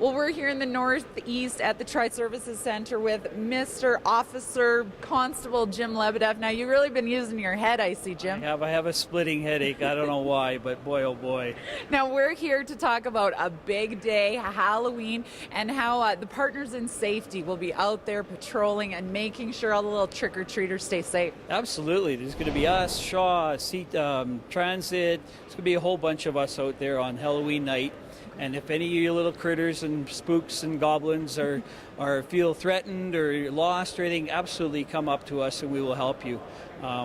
Well, we're here in the Northeast at the Tri-Services Center with Mr. Officer Constable Jim Lebedeff. Now, you've really been using your head, I see, Jim. I have a splitting headache. I don't know why, but boy, oh boy. Now, we're here to talk about a big day, Halloween, and how the Partners in Safety will be out there patrolling and making sure all the little trick-or-treaters stay safe. Absolutely. There's going to be us, Shaw, Transit. There's going to be a whole bunch of us out there on Halloween night. And if any of you little critters and spooks and goblins are feel threatened or lost or anything, absolutely come up to us and we will help you.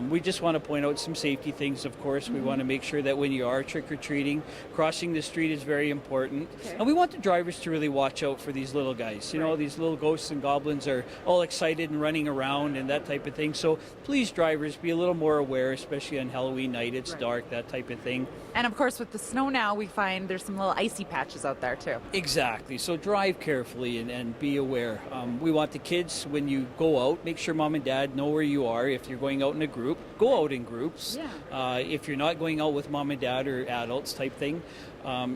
We just want to point out some safety things, of course. We want to make sure that when you are trick-or-treating, crossing the street is very important. Okay. And we want the drivers to really watch out for these little guys. You know, these little ghosts and goblins are all excited and running around and that type of thing. So please, drivers, be a little more aware, especially on Halloween night. It's dark, that type of thing. And, of course, with the snow now, we find there's some little icy patches out there, too. Exactly. So drive carefully and be aware. We want the kids, when you go out, make sure mom and dad know where you are. If you're going out in a group, go out in groups. Yeah. If you're not going out with mom and dad or adults type thing,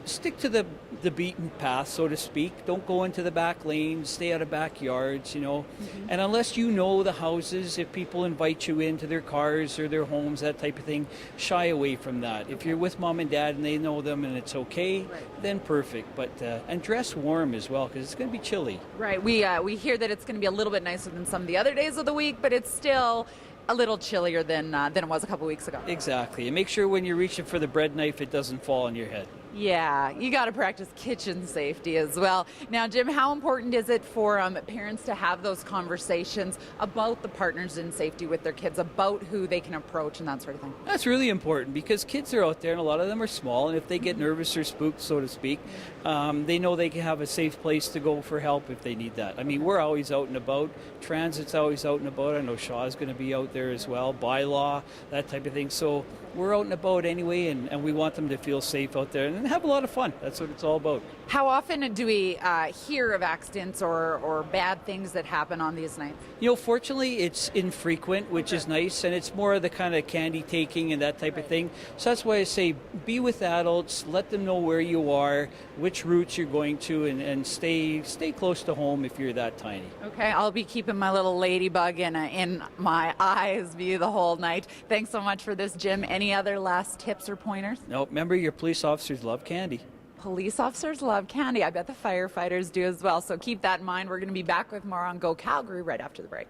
stick to the beaten path, so to speak. Don't go into the back lanes, stay out of backyards, you know. And unless you know the houses, if people invite you into their cars or their homes, that type of thing, shy away from that. If you're with mom and dad and they know them and it's okay, then perfect. But and dress warm as well, because it's going to be chilly. Right. We hear that it's going to be a little bit nicer than some of the other days of the week, but it's still a little chillier than it was a couple weeks ago. Exactly. And make sure when you're reaching for the bread knife, it doesn't fall on your head. Yeah, you got to practice kitchen safety as well. Now, Jim, how important is it for parents to have those conversations about the Partners in Safety with their kids, about who they can approach and that sort of thing? That's really important because kids are out there and a lot of them are small, and if they get nervous or spooked, so to speak, they know they can have a safe place to go for help if they need that. I mean, we're always out and about. Transit's always out and about. I know Shaw's going to be out there as well, bylaw, that type of thing. So we're out and about anyway, and we want them to feel safe out there and have a lot of fun. That's what it's all about. How often do we hear of accidents or bad things that happen on these nights? You know, fortunately, it's infrequent, which is nice, and it's more of the kind of candy taking and that type of thing. So that's why I say be with adults, let them know where you are, which routes you're going to, and stay close to home if you're that tiny. Okay, I'll be keeping my little ladybug in my eyes view the whole night. Thanks so much for this, Jim. Any other last tips or pointers? No, remember your police officers love candy. Police officers love candy. I bet the firefighters do as well. So keep that in mind. We're going to be back with more on Go Calgary right after the break.